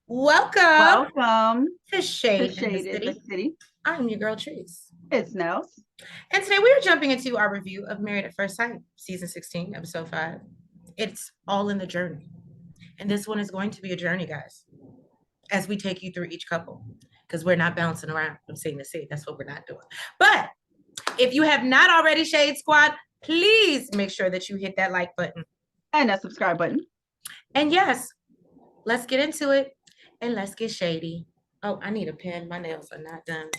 Welcome Welcome to to Shade in the Shaded the City. City. I'm your girl, Trees. It's Nels. And today we are jumping into our review of Married at First Sight, Season 16, Episode 5. It's all in the journey. And this one is going to be a journey, guys, as we take you through each couple, because we're not bouncing around from scene to scene. That's what we're not doing. But if you have not already, Shade Squad, please make sure that you hit that like button. And that subscribe button. And yes, let's get into it and let's get shady. Oh, I need a pen. My nails are not done.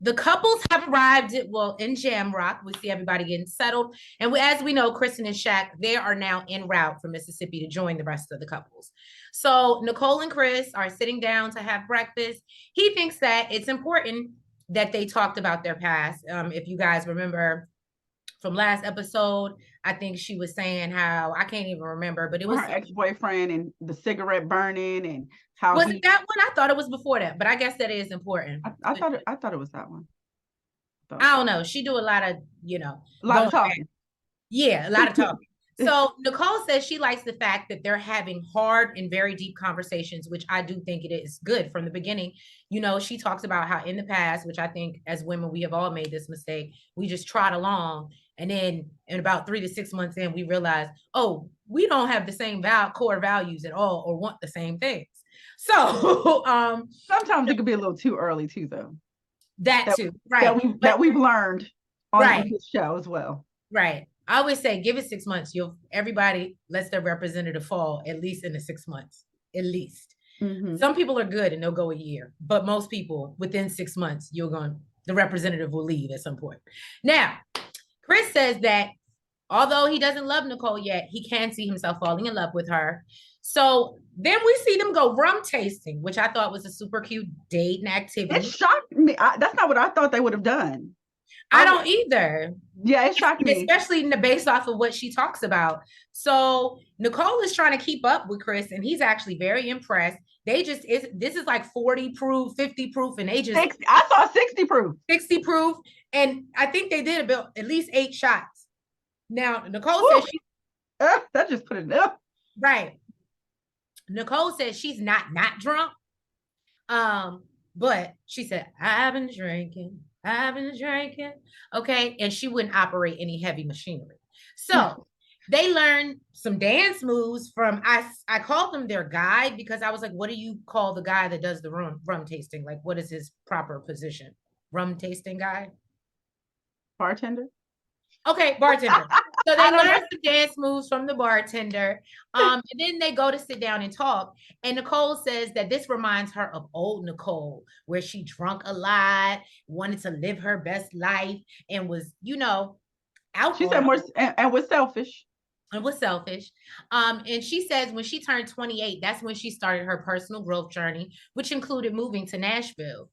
The couples have arrived in Jamrock. We see everybody getting settled. And as we know, Kristen and Shaq, they are now en route for Mississippi to join the rest of the couples. So Nicole and Chris are sitting down to have breakfast. He thinks that it's important that they talked about their past. If you guys remember from last episode, I think she was saying how, I can't even remember, but it was her ex-boyfriend and the cigarette burning and how was it that one? I thought it was before that, but I guess that is important. I thought it was that one. I don't know. She do a lot of, a lot of talking. back. Yeah, a lot of talking. So Nicole says she likes the fact that they're having hard and very deep conversations, which I do think it is good from the beginning. She talks about how in the past, which I think as women, we have all made this mistake. We just trot along. And then in about 3 to 6 months in, we realize, oh, we don't have the same core values at all or want the same things. So sometimes it could be a little too early too, though. That too, right. That we've learned on this show as well. Right. I always say, give it 6 months. Everybody lets their representative fall at least in the 6 months, at least. Mm-hmm. Some people are good and they'll go a year, but most people within 6 months, the representative will leave at some point. Now, Chris says that although he doesn't love Nicole yet, he can see himself falling in love with her. So then we see them go rum tasting, which I thought was a super cute date and activity. It shocked me. That's not what I thought they would have done. I don't either. Yeah, it shocked me. Especially based off of what she talks about. So Nicole is trying to keep up with Chris, and he's actually very impressed. This is like 40 proof, 50 proof, and they just... I saw 60 proof. 60 proof, and I think they did about at least 8 shots. Now, Nicole says that just put it up. Right. Nicole says she's not drunk. But she said, I've been drinking. Okay. And she wouldn't operate any heavy machinery. So they learned some dance moves from, I called them their guide because I was like, what do you call the guy that does the rum tasting? Like, what is his proper position? Rum tasting guy? Bartender? Okay, bartender. So they learned the dance moves from the bartender. And then they go to sit down and talk. And Nicole says that this reminds her of old Nicole, where she drunk a lot, wanted to live her best life, and was, out. She said more and was selfish. And was selfish. And she says when she turned 28, that's when she started her personal growth journey, which included moving to Nashville.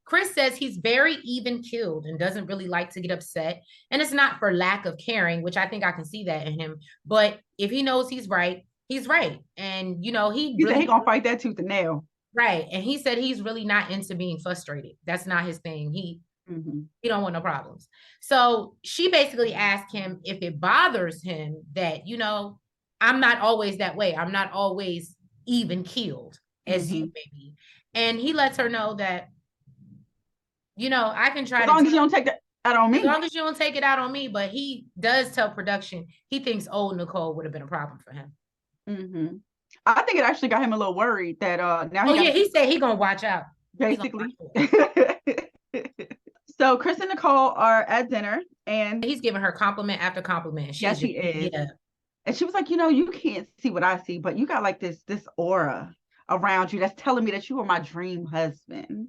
Chris says he's very even-keeled and doesn't really like to get upset. And it's not for lack of caring, which I think I can see that in him. But if he knows he's right, he's right. And, he said he's going to fight that tooth and nail. Right. And he said he's really not into being frustrated. That's not his thing. He don't want no problems. So she basically asked him if it bothers him that, I'm not always that way. I'm not always even-keeled as you may be. And he lets her know that, I can try as long as you don't take that out on me. As long as you don't take it out on me. But he does tell production he thinks old Nicole would have been a problem for him. Mm-hmm. I think it actually got him a little worried that now. He said he gonna watch out. Basically. So Chris and Nicole are at dinner, and he's giving her compliment after compliment. Yes, she is. Yeah. And she was like, you can't see what I see, but you got like this aura around you that's telling me that you are my dream husband.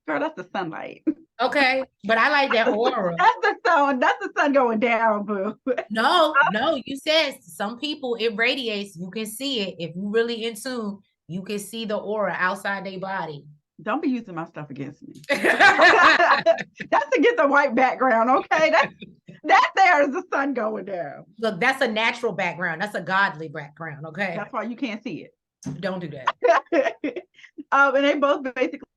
Girl, that's the sunlight. Okay, but I like that aura. That's the sun. That's the sun going down, boo. No, you said some people it radiates. You can see it if you really in tune. You can see the aura outside their body. Don't be using my stuff against me. That's against a white background, okay? That there is the sun going down. Look, that's a natural background. That's a godly background, okay? That's why you can't see it. Don't do that. And they both basically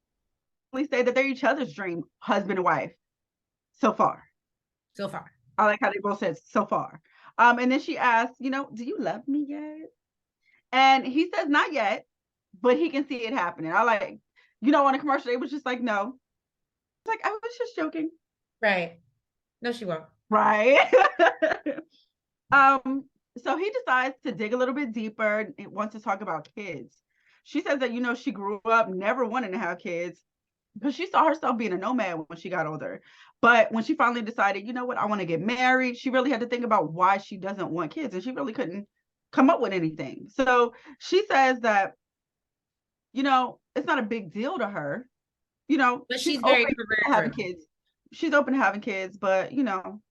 say that they're each other's dream husband and wife so far. So far. I like how they both said so far. And then she asked, you know, do you love me yet? And he says not yet, but he can see it happening. I like, you know, on a commercial, it was just like, no. Like, I was just joking. Right. No, she won't. Right. So he decides to dig a little bit deeper and wants to talk about kids. She says that, you know, she grew up never wanting to have kids because she saw herself being a nomad when she got older. But when she finally decided, you know what, I want to get married, she really had to think about why she doesn't want kids. And she really couldn't come up with anything. So she says that, you know, it's not a big deal to her. You know, but she's very open to having kids. She's open to having kids, but, you know,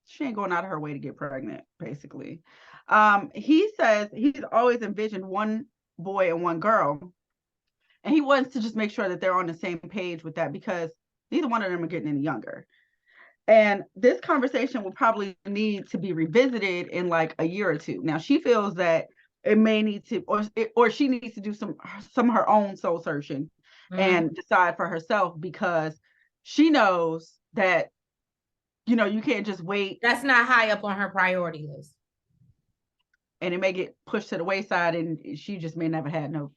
she ain't going out of her way to get pregnant, basically. He says he's always envisioned one boy and one girl. And he wants to just make sure that they're on the same page with that because neither one of them are getting any younger. And this conversation will probably need to be revisited in like a year or two. Now, she feels that it may need to, or she needs to do some of her own soul searching and decide for herself because she knows that, you know, you can't just wait. That's not high up on her priority list. And it may get pushed to the wayside and she just may never had no.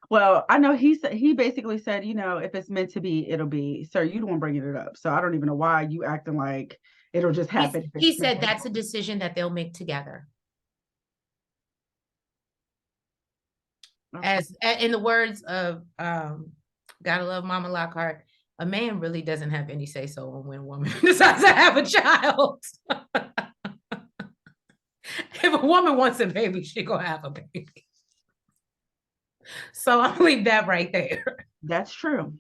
Well, I know he basically said, you know, if it's meant to be, it'll be. Sir, you the one bringing it up. So I don't even know why you acting like it'll just happen. He said that's a decision that they'll make together. Okay. As in the words of Gotta Love Mama Lockhart, a man really doesn't have any say so on when a woman decides to have a child. If a woman wants a baby, she gonna have a baby. So I'll leave that right there. That's true.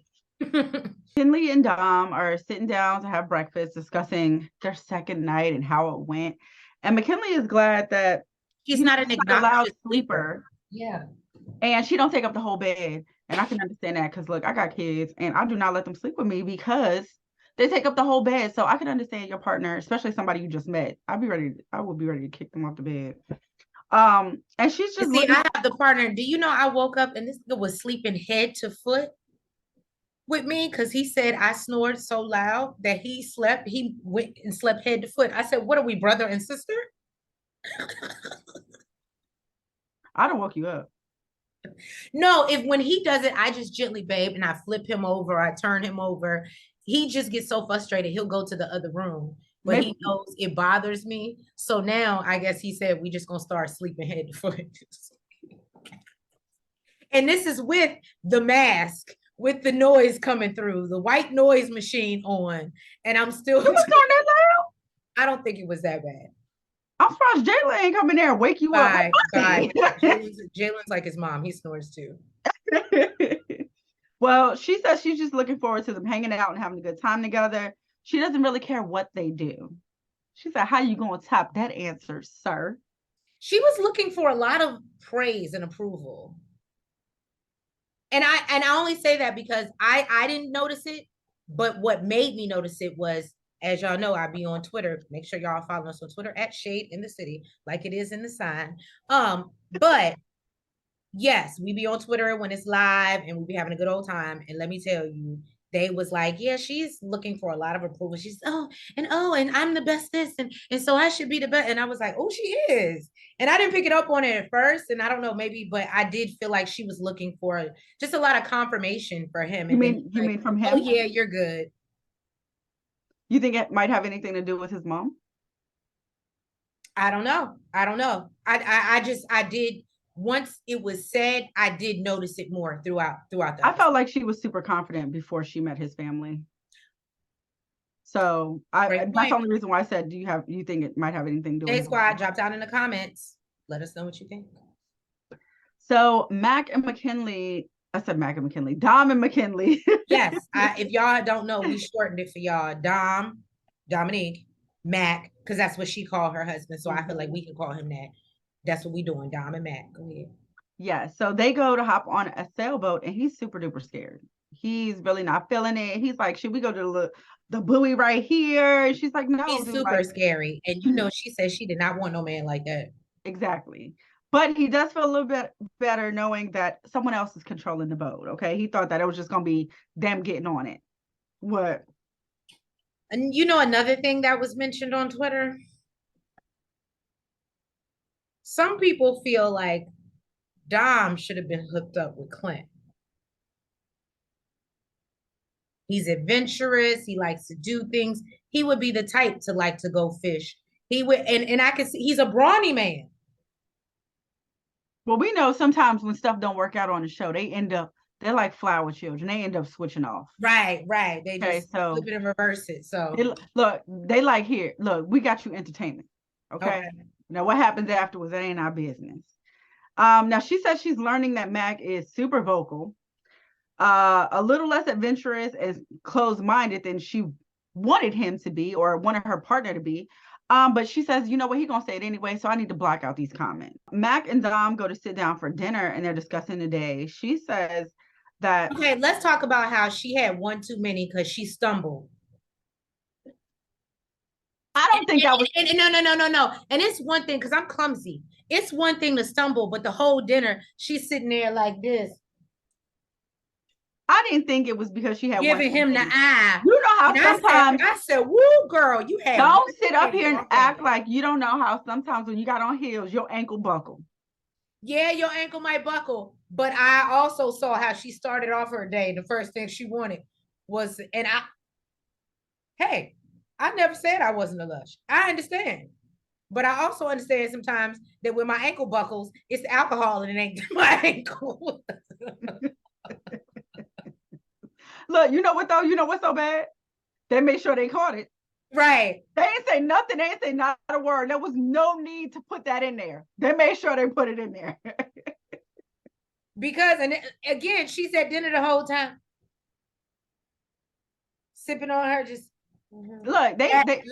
Kinley and Dom are sitting down to have breakfast, discussing their second night and how it went. And McKinley is glad that she's not an loud sleeper. Yeah. And she don't take up the whole bed. And I can understand that because look, I got kids and I do not let them sleep with me because they take up the whole bed. So I can understand your partner, especially somebody you just met. I would be ready to kick them off the bed. And she's just see, I have the partner. Do you know I woke up and this nigga was sleeping head to foot with me because he said I snored so loud that he went and slept head to foot. I said, what are we, brother and sister? I don't woke you up. No, when he does it, I just gently, babe, and I flip him over, I turn him over. He just gets so frustrated, he'll go to the other room. But maybe he knows it bothers me. So now I guess he said we just gonna start sleeping head to foot. And this is with the mask, with the noise coming through, the white noise machine on. And I'm still that loud? I don't think it was that bad. I'm surprised Jalen ain't coming there and wake you up. Jalen's like his mom. He snores too. Well, she says she's just looking forward to them hanging out and having a good time together. She doesn't really care what they do. She said, how you going to top that answer, sir? She was looking for a lot of praise and approval. And I only say that because I didn't notice it, but what made me notice it was, as y'all know, I be on Twitter. Make sure y'all follow us on Twitter at Shadeinthecity, like it is in the sign. But yes, we be on Twitter when it's live and we be having a good old time. And let me tell you, they was like, yeah, she's looking for a lot of approval. She's, and I'm the best this, and so I should be the best. And I was like, oh, she is. And I didn't pick it up on it at first. And I don't know, maybe, but I did feel like she was looking for just a lot of confirmation for him. You mean from him? Oh, yeah, you're good. You think it might have anything to do with his mom? I don't know. I did. Once it was said, I did notice it more throughout the I felt like she was super confident before she met his family. So that's the only reason why I said, do you think it might have anything to do with Hey Squad, drop down in the comments. Let us know what you think. So Dom and McKinley. Yes, if y'all don't know, we shortened it for y'all. Dominique, Mac, because that's what she called her husband. So I feel like we can call him that. That's what we doing, Dom and Mac. Go ahead. Yes. So they go to hop on a sailboat and he's super duper scared. He's really not feeling it. He's like, should we go to the buoy right here? And she's like, no, He's dude, super like, scary. And she said she did not want no man like that. exactly. But he does feel a little bit better knowing that someone else is controlling the boat. Okay. He thought that it was just going to be them getting on it. What? And another thing that was mentioned on Twitter, some people feel like Dom should have been hooked up with Clint. He's adventurous. He likes to do things. He would be the type to like to go fish. He would, and I can see he's a brawny man. Well, we know sometimes when stuff don't work out on the show, they're like flower children. They end up switching off. Right. They just flip it and reverse it. So they like, here, look, we got you entertainment. Okay. Now what happens afterwards, that ain't our business. Now she says she's learning that Mac is super vocal, a little less adventurous and closed-minded than she wanted him to be or wanted her partner to be. But she says, you know what, he's gonna say it anyway, so I need to block out these comments. Mac and Dom go to sit down for dinner and they're discussing the day. She says that okay, let's talk about how she had one too many because she stumbled. I don't think that was no. And it's one thing because I'm clumsy. It's one thing to stumble, but the whole dinner she's sitting there like this. I didn't think it was because she had giving him the eye. You know how sometimes I said, "Woo, girl, you had." Don't sit up here and act like you don't know how sometimes when you got on heels, your ankle buckle. Yeah, your ankle might buckle, but I also saw how she started off her day. The first thing she wanted was, hey, I never said I wasn't a lush. I understand. But I also understand sometimes that when my ankle buckles, it's alcohol and it ain't my ankle. Look, you know what though? You know what's so bad? They made sure they caught it. Right. They ain't say nothing. They ain't say not a word. There was no need to put that in there. They made sure they put it in there. Because, and again, she's at dinner the whole time. Sipping on her, just look, they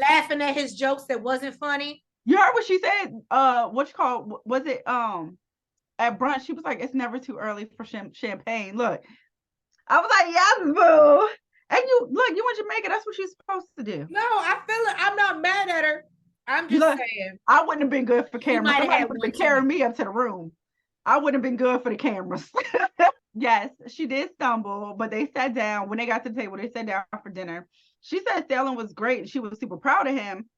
laughing at his jokes that wasn't funny. You heard what she said? What you call, was it at brunch? She was like, it's never too early for champagne. Look, I was like, yes, boo. And you in Jamaica, that's what she's supposed to do. No, I feel it. I'm not mad at her. I'm just saying. I wouldn't have been good for cameras. Somebody would have been carrying me up to the room. I wouldn't have been good for the cameras. Yes, she did stumble, but they sat down. When they got to the table, they sat down for dinner. She said sailing was great. And she was super proud of him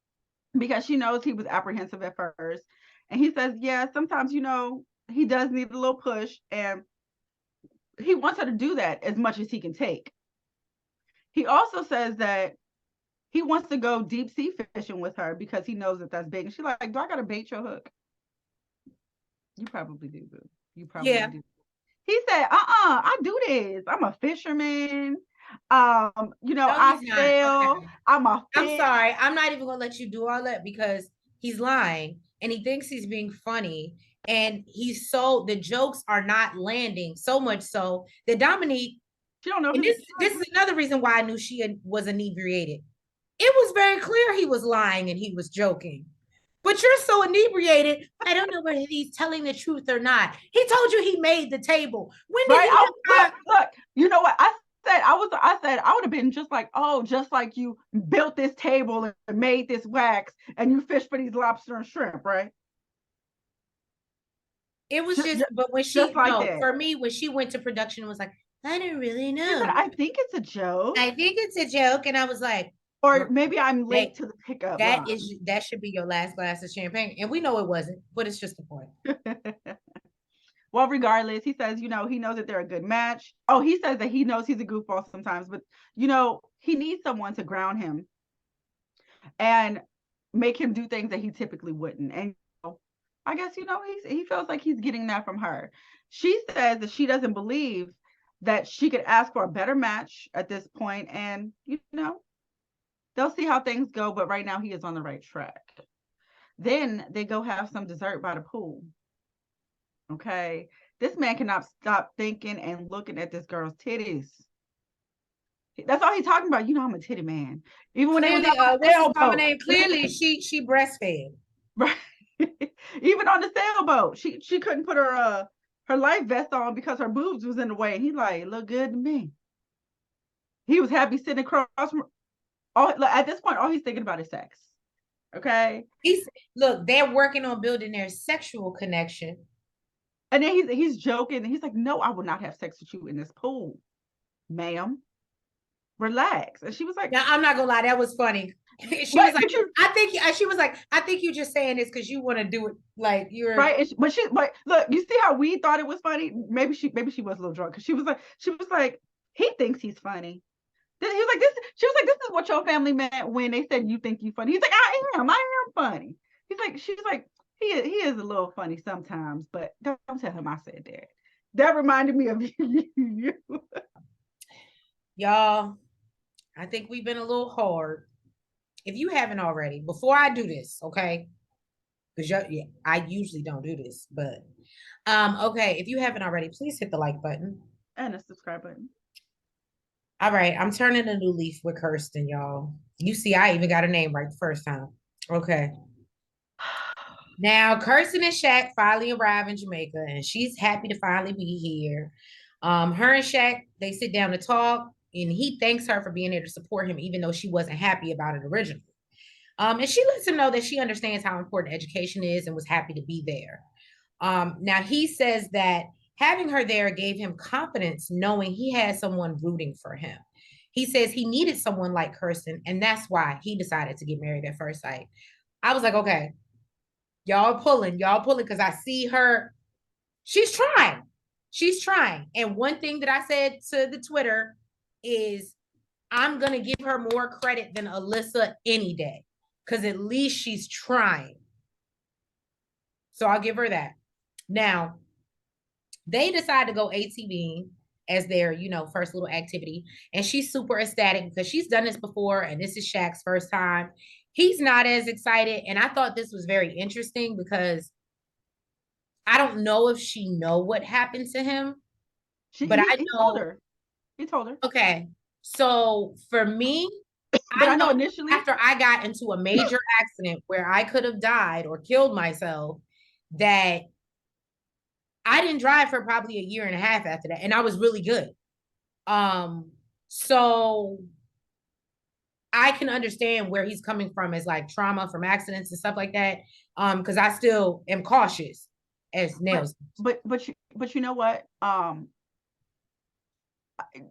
because she knows he was apprehensive at first. And he says, yeah, sometimes, he does need a little push. And he wants her to do that as much as he can take. He also says that he wants to go deep sea fishing with her because he knows that that's big. And she's like, do I got to bait your hook? You probably do, boo. You probably do. He said, I do this. I'm a fisherman. I sail. Okay. I'm sorry. I'm not even going to let you do all that because he's lying and he thinks he's being funny. And the jokes are not landing so much so that Dominique, she don't know. This is another reason why I knew she was inebriated. It was very clear he was lying and he was joking. But you're so inebriated, I don't know whether he's telling the truth or not. He told you he made the table. When did look, you know what? I said I would have been just like you built this table and made this wax and you fish for these lobster and shrimp, right? It was but when for me, when she went to production, it was like, I didn't really know. Said, I think it's a joke. And I was like, or maybe I'm late to the pickup. That should be your last glass of champagne. And we know it wasn't, but it's just the point. Well, regardless, he says, he knows that they're a good match. Oh, he says that he knows he's a goofball sometimes, but he needs someone to ground him and make him do things that he typically wouldn't. And I guess, he feels like he's getting that from her. She says that she doesn't believe that she could ask for a better match at this point. And, they'll see how things go, but right now he is on the right track. Then they go have some dessert by the pool. Okay. This man cannot stop thinking and looking at this girl's titties. That's all he's talking about. I'm a titty man. Even when clearly she breastfed. Right. Even on the sailboat, she couldn't put her her life vest on because her boobs was in the way. And he like, look good to me. He was happy sitting across from at this point, all he's thinking about is sex. Okay. Look, they're working on building their sexual connection. And then he's joking. He's like, no, I will not have sex with you in this pool, ma'am. Relax. And she was like, now I'm not gonna lie, that was funny. She was like, I think you're just saying this because you want to do it like you're right. But look, you see how we thought it was funny? Maybe she was a little drunk because she was like, he thinks he's funny. Then he was like, she was like, this is what your family meant when they said you think you funny. He's like, I am funny. She's like, he is a little funny sometimes, but don't tell him I said that. That reminded me of you. Y'all, I think we've been a little hard. If you haven't already, before I do this, okay? Because I usually don't do this, but okay, if you haven't already, please hit the like button. And a subscribe button. All right, I'm turning a new leaf with Kirsten, y'all. You see, I even got her name right the first time. Okay. Now, Kirsten and Shaq finally arrive in Jamaica, and she's happy to finally be here. Her and Shaq, they sit down to talk, and he thanks her for being there to support him, even though she wasn't happy about it originally. And she lets him know that she understands how important education is and was happy to be there. Now, he says that having her there gave him confidence, knowing he had someone rooting for him. He says he needed someone like Kirsten, and that's why he decided to get married at first sight. I was like, okay, y'all pulling, because I see her. She's trying. And one thing that I said to the Twitter is I'm going to give her more credit than Alyssa any day, because at least she's trying. So I'll give her that. Now, they decide to go ATVing as their, first little activity. And she's super ecstatic because she's done this before. And this is Shaq's first time. He's not as excited. And I thought this was very interesting because I don't know if she know what happened to him. He told her. He told her. Okay. So for me, but I know initially after I got into a major accident where I could have died or killed myself, that I didn't drive for probably a year and a half after that. And I was really good. So I can understand where he's coming from as like trauma from accidents and stuff like that. Because I still am cautious as nails. But you know what?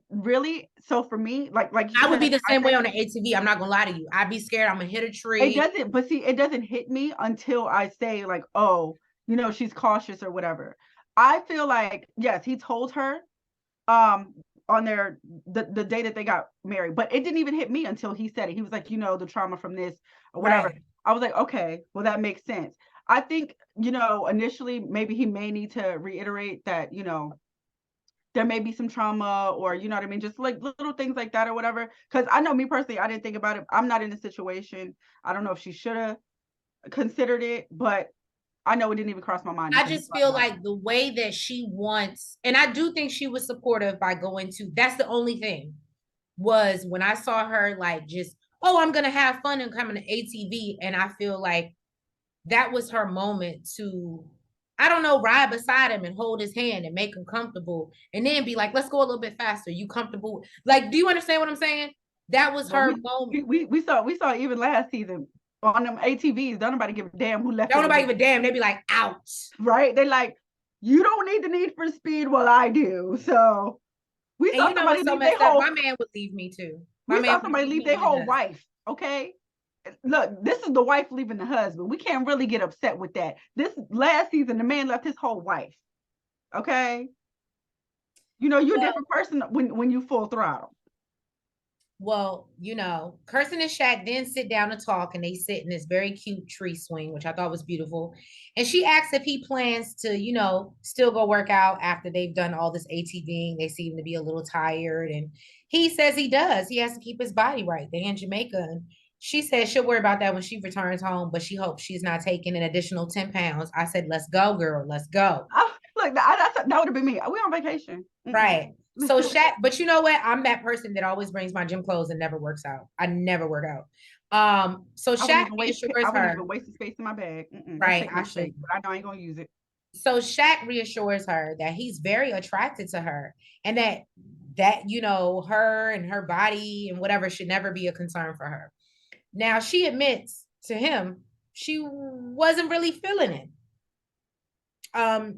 Really? So for me, like I would be the same way on the ATV. I'm not gonna lie to you. I'd be scared I'm gonna hit a tree. It doesn't hit me until I say like, oh, she's cautious or whatever. I feel like, yes, he told her on the day that they got married, but it didn't even hit me until he said it. He was like, the trauma from this or whatever. Right. I was like, okay, well, that makes sense. I think, initially maybe he may need to reiterate that, there may be some trauma or, you know what I mean? Just like little things like that or whatever. Because I know me personally, I didn't think about it. I'm not in a situation. I don't know if she should have considered it, but I know it didn't even cross my mind. I just feel like the way that she wants, and I do think she was supportive by going to, that's the only thing, was when I saw her like just, oh, I'm going to have fun and come in an ATV. And I feel like that was her moment to, I don't know, ride beside him and hold his hand and make him comfortable. And then be like, let's go a little bit faster. You comfortable? Like, do you understand what I'm saying? That was her moment. We saw even last season on them ATVs. Don't nobody give a damn who left. Don't nobody give a damn. They be like, out. Right? They like, you don't need the need for speed. Well, I do. So we saw somebody leave their whole. My man would leave me too. We saw somebody leave their whole wife. Okay. Look, this is the wife leaving the husband. We can't really get upset with that. This last season, the man left his whole wife. Okay. You're a different person when you full throttle. Well, Kirsten and Shaq then sit down to talk, and they sit in this very cute tree swing, which I thought was beautiful. And she asks if he plans to, still go work out after they've done all this ATVing. They seem to be a little tired. And he says he does. He has to keep his body right. They're in Jamaica. And she says she'll worry about that when she returns home, but she hopes she's not taking an additional 10 pounds. I said, let's go, girl. Let's go. Oh, look, that would have been me. We're on vacation. Right. So Shaq, but you know what? I'm that person that always brings my gym clothes and never works out. I never work out. So Shaq I wouldn't even waste the space in my bag. Right. I should. But I know I ain't gonna use it. So Shaq reassures her that he's very attracted to her, and that her and her body and whatever should never be a concern for her. Now she admits to him she wasn't really feeling it.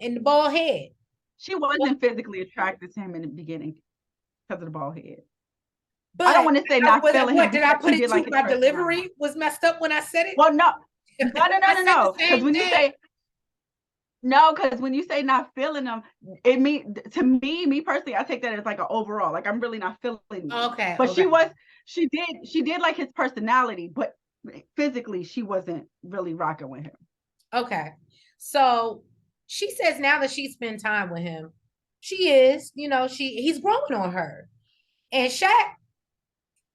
In the bald head. She wasn't physically attracted to him in the beginning because of the bald head. But I don't want to say not feeling him. Did I put it like to my delivery was messed up when I said it? Well, no. No. Because when you say no, because when you say not feeling them, it mean to me personally, I take that as like an overall. Like I'm really not feeling them. Okay. But she did like his personality, but physically she wasn't really rocking with him. Okay. So she says now that she spent time with him, she is, he's growing on her. And Shaq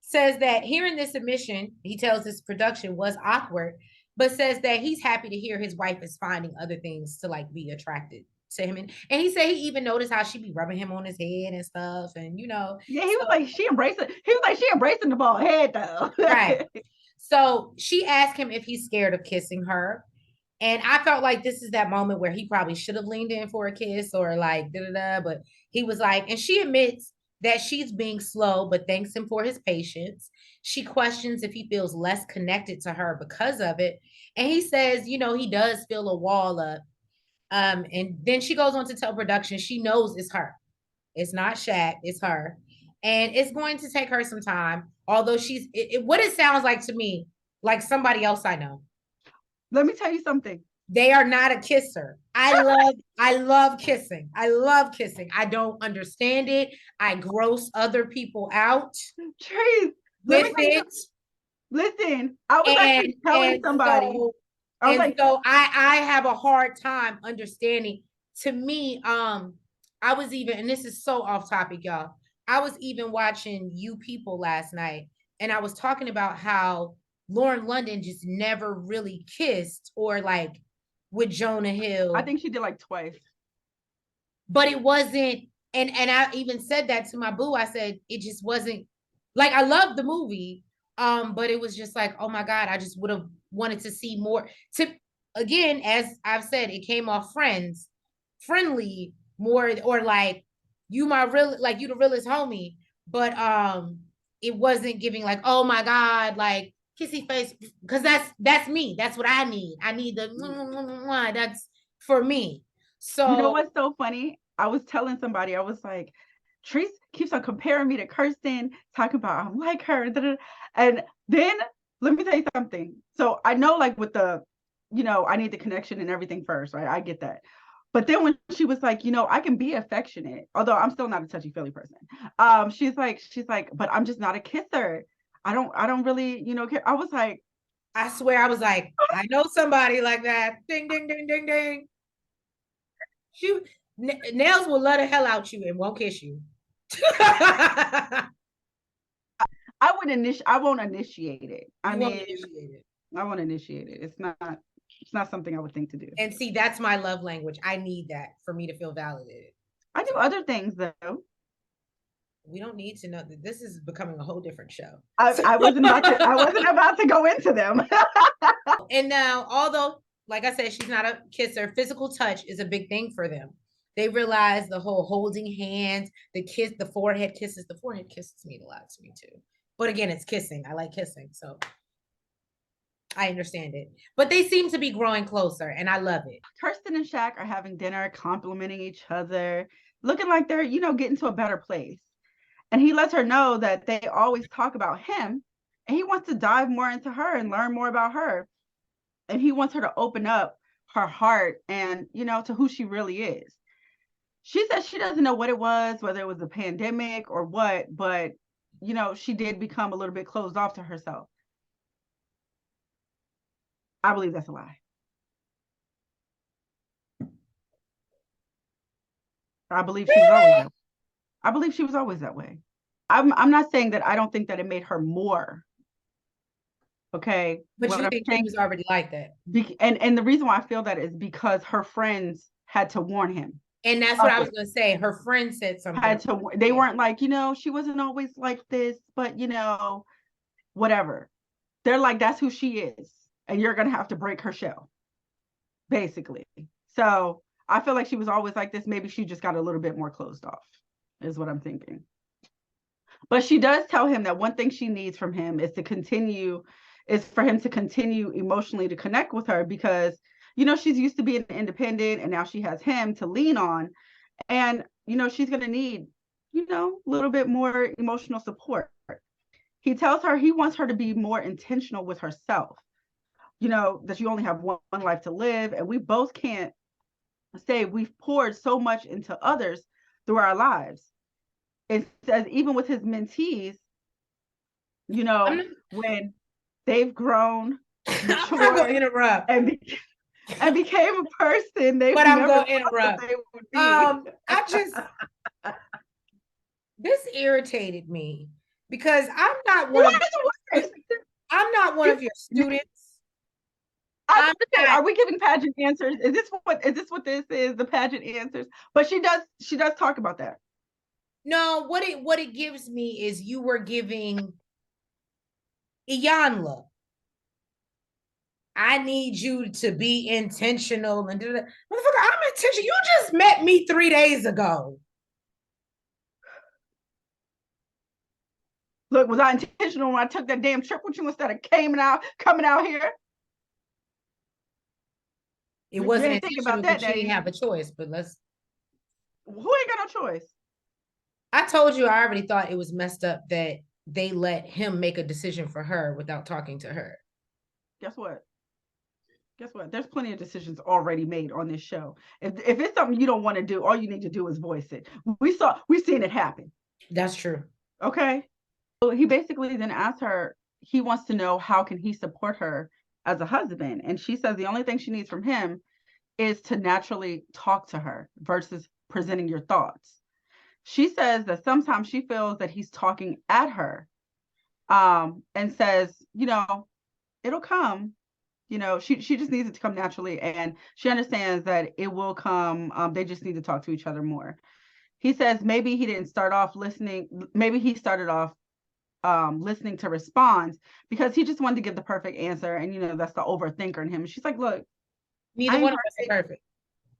says that hearing this admission, he tells his production was awkward, but says that he's happy to hear his wife is finding other things to like be attracted to him. And he said he even noticed how she be rubbing him on his head and stuff. And yeah, he was like, she embracing the bald head though. Right. So she asked him if he's scared of kissing her. And I felt like this is that moment where he probably should have leaned in for a kiss or like but he was like, and she admits that she's being slow, but thanks him for his patience. She questions if he feels less connected to her because of it. And he says, he does feel a wall up. And then she goes on to tell production she knows it's her. It's not Shaq, it's her. And it's going to take her some time, although what it sounds like to me, like somebody else I know. Let me tell you something. They are not a kisser. I love kissing. I love kissing. I don't understand it. I gross other people out. Trees. With it. Listen, I was actually telling somebody. So I have a hard time understanding. To me, I was even, and this is so off topic, y'all. I was even watching You People last night, and I was talking about how Lauren London just never really kissed or like with Jonah Hill. I think she did like twice. But it wasn't, and I even said that to my boo. I said it just wasn't like I loved the movie, but it was just like, oh my God, I just would have wanted to see more. Again, as I've said, it came off friendly more, or like you the realest homie, but it wasn't giving like, oh my God, like kissy face, because that's me. That's what I need. I need the that's for me. So you know what's so funny? I was telling somebody, I was like, Treese keeps on comparing me to Kirsten, talking about I'm like her. And then let me tell you something. So I know like with the, I need the connection and everything first, right? I get that. But then when she was like, I can be affectionate, although I'm still not a touchy-feely person. She's like, but I'm just not a kisser. I don't really, care. I was like, I swear, I was like, I know somebody like that. Ding, ding, ding, ding, ding. Nails will let the hell out you and won't kiss you. I won't initiate it. I won't initiate it. It's not something I would think to do. And see, that's my love language. I need that for me to feel validated. I do other things though. We don't need to know that this is becoming a whole different show. I wasn't about to go into them. And now, although, like I said, she's not a kisser, physical touch is a big thing for them. They realize the whole holding hands, the kiss, the forehead kisses. The forehead kisses mean a lot to me too. But again, it's kissing. I like kissing, so I understand it. But they seem to be growing closer, and I love it. Kirsten and Shaq are having dinner, complimenting each other, looking like they're, getting to a better place. And he lets her know that they always talk about him, and he wants to dive more into her and learn more about her. And he wants her to open up her heart and, to who she really is. She says she doesn't know what it was, whether it was a pandemic or what, but, she did become a little bit closed off to herself. I believe that's a lie. I believe she was always that way. I'm not saying that I don't think that it made her more. Okay. But you think she was already like that. And the reason why I feel that is because her friends had to warn him. And that's what I was going to say. Her friend said something. They weren't like, she wasn't always like this, but, whatever. They're like, that's who she is. And you're going to have to break her shell, basically. So I feel like she was always like this. Maybe she just got a little bit more closed off, is what I'm thinking. But she does tell him that one thing she needs from him is for him to continue emotionally to connect with her, because, you know, she's used to being independent and now she has him to lean on. And, you know, she's going to need, you know, a little bit more emotional support. He tells her he wants her to be more intentional with herself. You know, that you only have one life to live, and we both can't say we've poured so much into others through our lives. It says even with his mentees, you know, when they've grown, I'm not gonna matured, interrupt. and became a person they've But I'm never gonna interrupt. thought they would be. This irritated me because I'm not one of your students. Are we giving pageant answers? Is this what this is? The pageant answers? But she does talk about that. No, what it gives me is you were giving Iyanla. I need you to be intentional and do that. Motherfucker, I'm intentional. You just met me 3 days ago. Look, was I intentional when I took that damn trip with you instead of coming out here? It wasn't intentional because she didn't have a choice, but who ain't got no choice? I told you I already thought it was messed up that they let him make a decision for her without talking to her. Guess what? There's plenty of decisions already made on this show. If it's something you don't want to do, all you need to do is voice it. We've seen it happen. That's true. Okay. So he basically then asks her, he wants to know how can he support her as a husband. And she says the only thing she needs from him is to naturally talk to her versus presenting your thoughts. She says that sometimes she feels that he's talking at her, and says, you know, it'll come. You know, she just needs it to come naturally, and she understands that it will come. They just need to talk to each other more. He says maybe he didn't start off listening. Maybe he started off listening to respond because he just wanted to give the perfect answer. And, you know, that's the overthinker in him. And she's like, look, neither one of us are perfect.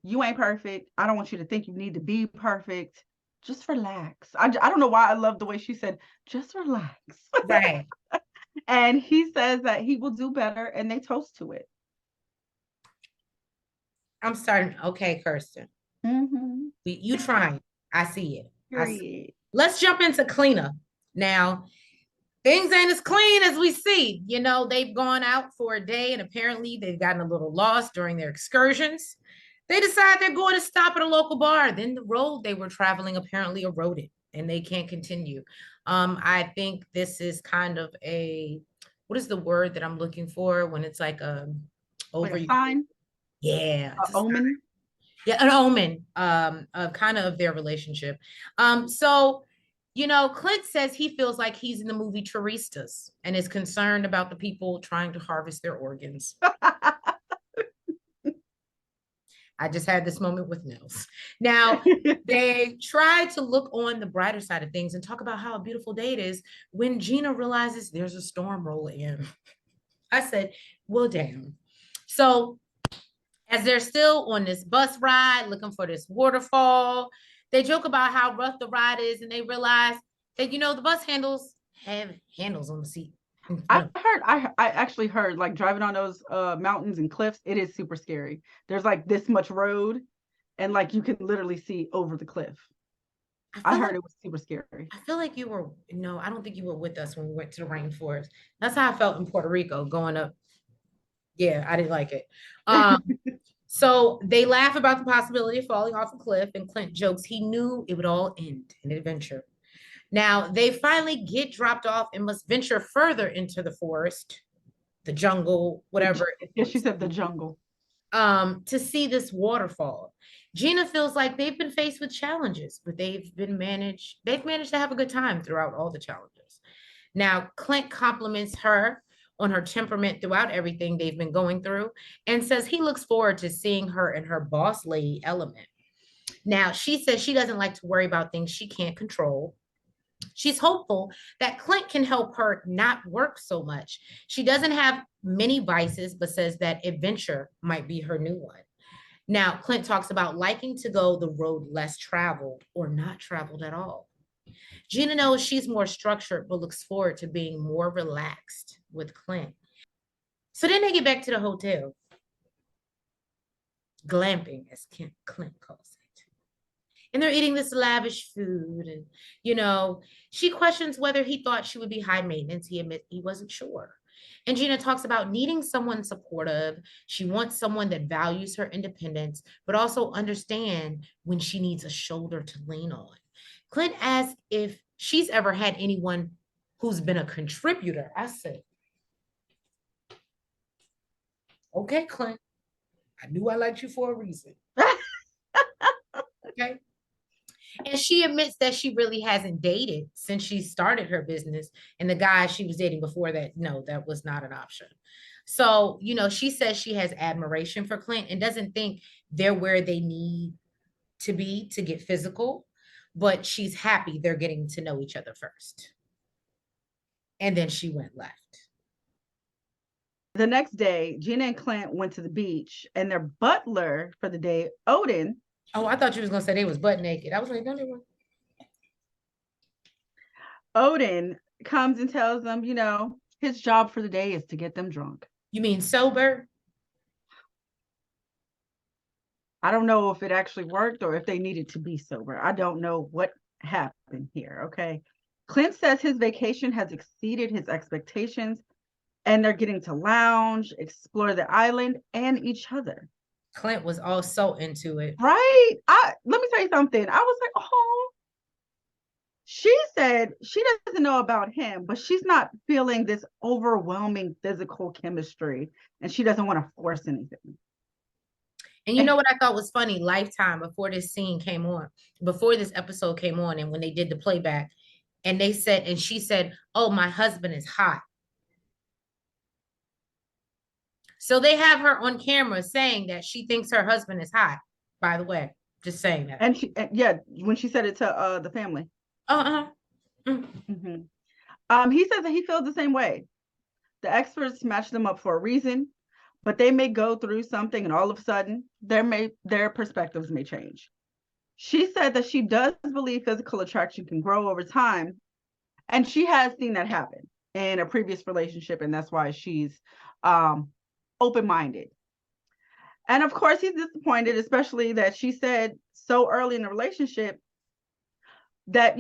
You ain't perfect. I don't want you to think you need to be perfect. Just relax. I don't know why I love the way she said, just relax. Right. And he says that he will do better, and they toast to it. I'm starting. Okay, Kirsten. Mm-hmm. You trying. I see it. Period. Let's jump into cleanup. Now, things ain't as clean as we see. You know, they've gone out for a day and apparently they've gotten a little lost during their excursions. They decide they're going to stop at a local bar. Then the road they were traveling apparently eroded and they can't continue. I think this is kind of what is the word that I'm looking for when it's like like a sign? Yeah. An omen? Yeah, an omen of kind of their relationship. So, you know, Clint says he feels like he's in the movie Touristas and is concerned about the people trying to harvest their organs. I just had this moment with Nels. Now, they try to look on the brighter side of things and talk about how a beautiful day it is when Gina realizes there's a storm rolling in. I said, well, damn. So as they're still on this bus ride looking for this waterfall, they joke about how rough the ride is and they realize that, you know, the bus handles have handles on the seat. I actually heard, like, driving on those mountains and cliffs, it is super scary. There's like this much road and like you can literally see over the cliff. I heard it was super scary. I feel like I don't think you were with us when we went to the rainforest. That's how I felt in Puerto Rico going up. Yeah, I didn't like it. So they laugh about the possibility of falling off a cliff, and Clint jokes he knew it would all end in adventure. Now they finally get dropped off and must venture further into the forest, the jungle, whatever. Yes, she said the jungle. To see this waterfall. Gina feels like they've been faced with challenges, but they've managed to have a good time throughout all the challenges. Now, Clint compliments her on her temperament throughout everything they've been going through and says he looks forward to seeing her in her boss lady element. Now, she says she doesn't like to worry about things she can't control. She's hopeful that Clint can help her not work so much. She doesn't have many vices, but says that adventure might be her new one. Now, Clint talks about liking to go the road less traveled or not traveled at all. Gina knows she's more structured, but looks forward to being more relaxed with Clint. So then they get back to the hotel. Glamping, as Clint calls it. And they're eating this lavish food. And, she questions whether he thought she would be high maintenance. He admits he wasn't sure. And Gina talks about needing someone supportive. She wants someone that values her independence, but also understand when she needs a shoulder to lean on. Clint asks if she's ever had anyone who's been a contributor. I said, okay, Clint, I knew I liked you for a reason. Okay. And she admits that she really hasn't dated since she started her business. And the guy she was dating before that, no, that was not an option. So, she says she has admiration for Clint and doesn't think they're where they need to be to get physical, but she's happy they're getting to know each other first. And then she went left. The next day, Gina and Clint went to the beach, and their butler for the day, Odin. Oh, I thought you was gonna say they was butt naked. I was like, no, they weren't. Odin comes and tells them, his job for the day is to get them drunk. You mean sober? I don't know if it actually worked or if they needed to be sober. I don't know what happened here, okay? Clint says his vacation has exceeded his expectations, and they're getting to lounge, explore the island, and each other. Clint was all so into it. Right? Let me tell you something. I was like, oh. She said she doesn't know about him, but she's not feeling this overwhelming physical chemistry, and she doesn't want to force anything. And you know what I thought was funny? Lifetime, before this episode came on, and when they did the playback, and she said, oh, my husband is hot. So they have her on camera saying that she thinks her husband is hot, by the way, just saying that. And when she said it to the family. Mm-hmm. He says that he feels the same way. The experts match them up for a reason, but they may go through something and all of a sudden their perspectives may change. She said that she does believe physical attraction can grow over time, and she has seen that happen in a previous relationship, and that's why she's open-minded. And of course, he's disappointed, especially that she said so early in the relationship that,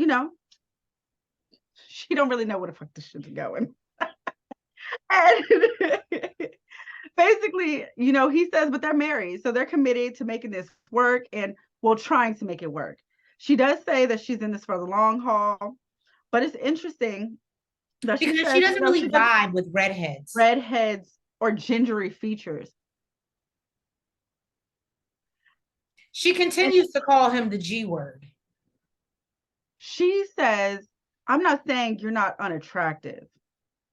she don't really know where the fuck this shit is going. And basically, he says, but they're married, so they're committed to making this work and trying to make it work. She does say that she's in this for the long haul, but it's interesting that because she doesn't really vibe with redheads or gingery features. She continues to call him the G word. She says, I'm not saying you're not unattractive.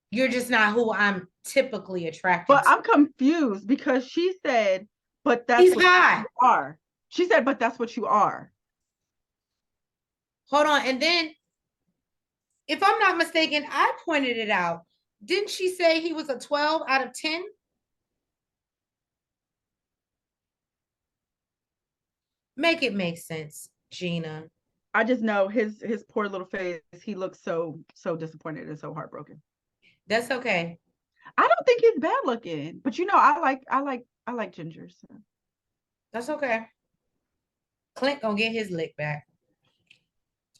You're just not who I'm typically attracted to. But I'm to. confused because she said, but that's He's what hot. you are. She said, but that's what you are. Hold on. And then, if I'm not mistaken, I pointed it out. Didn't she say he was a 12 out of 10? Make it make sense, Gina. I just know his poor little face. He looks so disappointed and so heartbroken. That's okay. I don't think he's bad looking, but I like ginger. So. That's okay. Clint gonna get his lick back,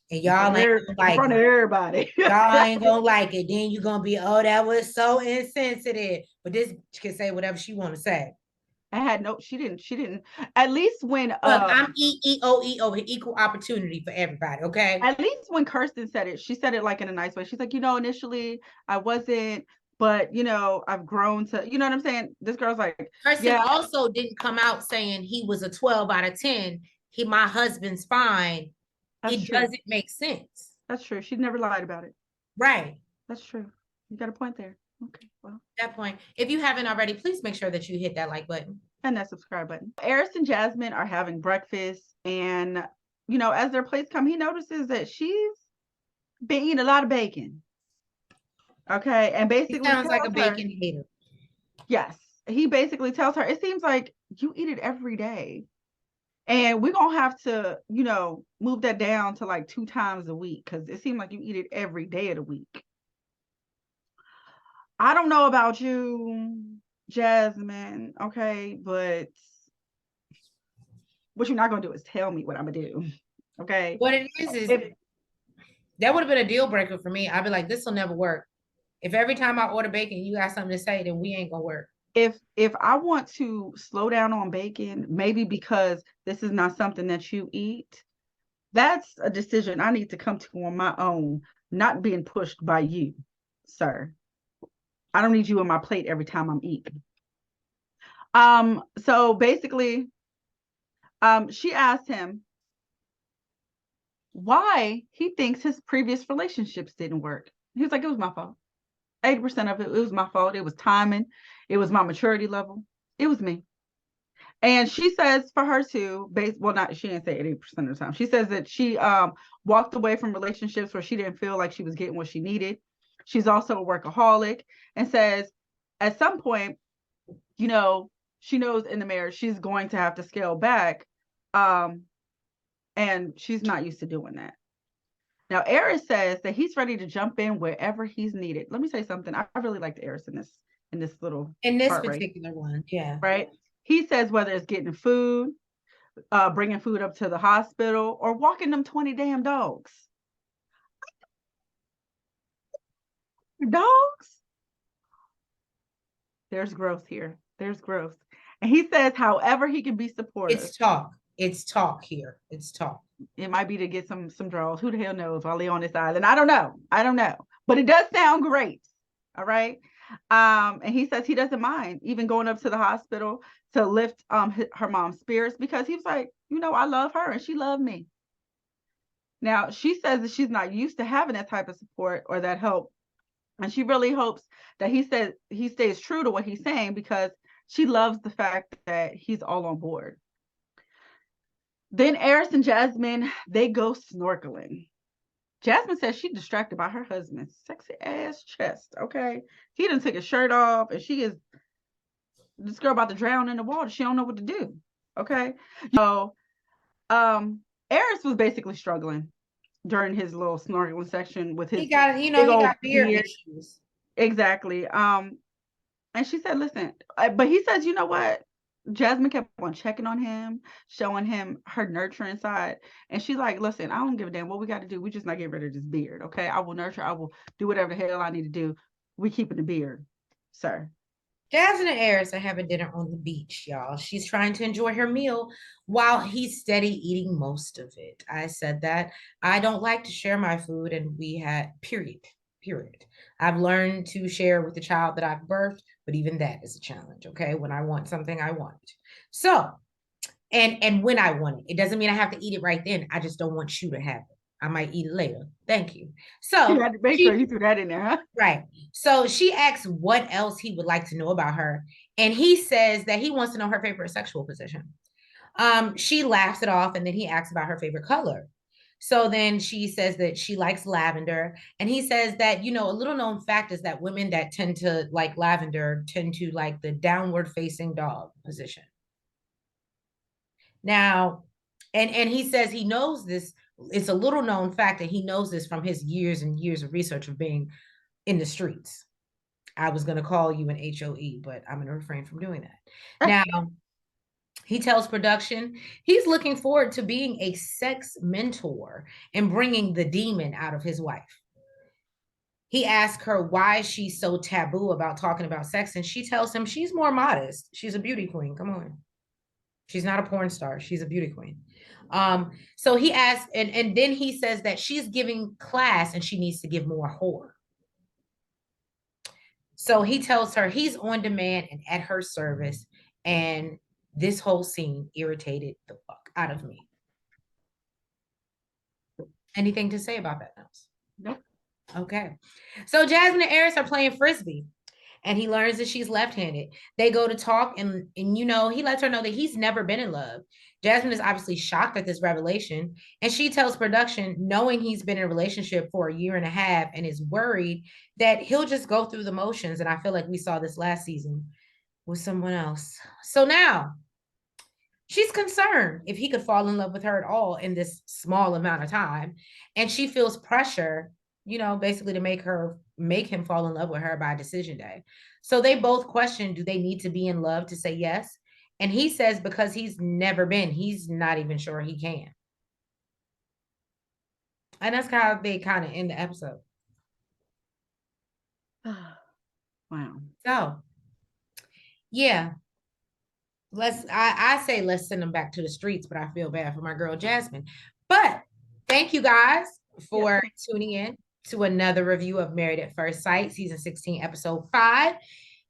and y'all ain't gonna like in front of everybody. Y'all ain't gonna like it. Then you're gonna be, oh, that was so insensitive. But this can say whatever she want to say. She didn't. At least when look, I'm EEO, equal opportunity for everybody, okay? At least when Kirsten said it, she said it like in a nice way. She's like, initially I wasn't, but I've grown to, you know what I'm saying? This girl's like, Kirsten also didn't come out saying he was a 12 out of 10. My husband's fine. It doesn't make sense. That's true. She never lied about it. Right. That's true. You got a point there. Okay, well. That point. If you haven't already, please make sure that you hit that like button. And that subscribe button. Eris and Jasmine are having breakfast, and as their plates come, he notices that she's been eating a lot of bacon. Okay, and basically sounds like a bacon hater. Yes, he basically tells her, it seems like you eat it every day. And we're going to have to, move that down to like 2 times a week because it seems like you eat it every day of the week. I don't know about you, Jasmine, okay, but what you're not going to do is tell me what I'm going to do, okay? What it is that would have been a deal breaker for me. I'd be like, this will never work. If every time I order bacon, you got something to say, then we ain't gonna work. If I want to slow down on bacon, maybe because this is not something that you eat, that's a decision I need to come to on my own, not being pushed by you, sir. I don't need you on my plate every time I'm eating. So basically, she asked him why he thinks his previous relationships didn't work. He was like, it was my fault. 80% of it was my fault. It was timing. It was my maturity level. It was me. And she says for her to she didn't say 80% of the time. She says that she walked away from relationships where she didn't feel like she was getting what she needed. She's also a workaholic, and says at some point, she knows in the marriage she's going to have to scale back. And she's not used to doing that. Now, Eris says that he's ready to jump in wherever he's needed. Let me say something. I really liked Eris in this little in this particular one, yeah. Right. He says whether it's getting food, bringing food up to the hospital, or walking them 20 damn dogs. Dogs? There's growth here. There's growth. And he says, however he can be supportive. It's talk. It's talk here. It's talk. It might be to get some draws. Who the hell knows while they're on this island? I don't know. But it does sound great. All right. And he says he doesn't mind even going up to the hospital to lift her mom's spirits, because he was like, I love her and she loved me. Now, she says that she's not used to having that type of support or that help. And she really hopes that he stays true to what he's saying, because she loves the fact that he's all on board. Then Eris and Jasmine, they go snorkeling. Jasmine says she's distracted by her husband's sexy ass chest. Okay. He done took his shirt off, and this girl about to drown in the water. She don't know what to do. Okay. So, Eris was basically struggling during his little snorkeling section with his he got beard issues. Exactly. And she said, listen, but he says, you know what? Jasmine kept on checking on him, showing him her nurturing side. And she's like, listen, I don't give a damn what we got to do. We just not get rid of this beard. Okay. I will nurture. I will do whatever the hell I need to do. We keeping the beard, sir. Jasmine and Eris are having dinner on the beach, y'all. She's trying to enjoy her meal while he's steady eating most of it. I said that I don't like to share my food, and we had period. I've learned to share with the child that I've birthed, but even that is a challenge. Okay. When I want something, I want it. So, and when I want it, it doesn't mean I have to eat it right then. I just don't want you to have it. I might eat it later. Thank you. So you had to make sure you threw that in there, huh? Right. So she asks what else he would like to know about her. And he says that he wants to know her favorite sexual position. She laughs it off, and then he asks about her favorite color. So then she says that she likes lavender. And he says that, a little known fact is that women that tend to like lavender tend to like the downward facing dog position. Now, and he says he knows this. It's a little known fact that he knows this from his years and years of research of being in the streets. I was going to call you an HOE, but I'm going to refrain from doing that. Now, he tells production he's looking forward to being a sex mentor and bringing the demon out of his wife. He asks her why she's so taboo about talking about sex, and she tells him she's more modest. She's a beauty queen. Come on. She's not a porn star. She's a beauty queen. So he asks, and then he says that she's giving class and she needs to give more whore. So he tells her he's on demand and at her service, and this whole scene irritated the fuck out of me. Anything to say about that, Nels? Nope. Okay. So Jasmine and Eris are playing Frisbee, and he learns that she's left-handed. They go to talk, and he lets her know that he's never been in love. Jasmine is obviously shocked at this revelation, and she tells production, knowing he's been in a relationship for 1.5 years and is worried that he'll just go through the motions. And I feel like we saw this last season. with someone else. So now she's concerned if he could fall in love with her at all in this small amount of time. And she feels pressure, basically to make him fall in love with her by decision day. So they both question, do they need to be in love to say yes? And he says because he's never been, he's not even sure he can. And that's how they kind of end the episode. Wow. So, yeah. I say let's send them back to the streets, but I feel bad for my girl Jasmine. But thank you guys for tuning in to another review of Married at First Sight, season 16, episode 5.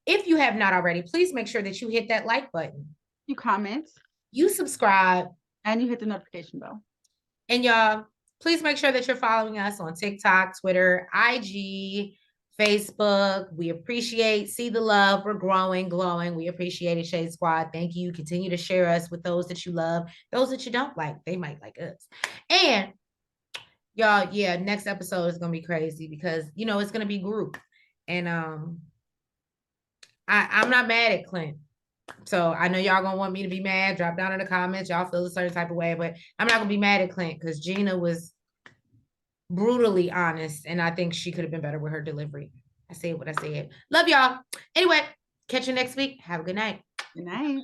If you have not already, please make sure that you hit that like button. You comment. You subscribe. And you hit the notification bell. And y'all, please make sure that you're following us on TikTok, Twitter, IG, Facebook. We see the love. We're growing, glowing. We appreciate it, Shade Squad. Thank you. Continue to share us with those that you love. Those that you don't like, they might like us. And y'all, yeah, next episode is gonna be crazy because it's gonna be group. And I'm not mad at Clint. So I know y'all gonna want me to be mad. Drop down in the comments. Y'all feel a certain type of way, but I'm not gonna be mad at Clint because Gina was brutally honest, and I think she could have been better with her delivery. I said what I said. Love y'all. Anyway, catch you next week. Have a good night. Good night.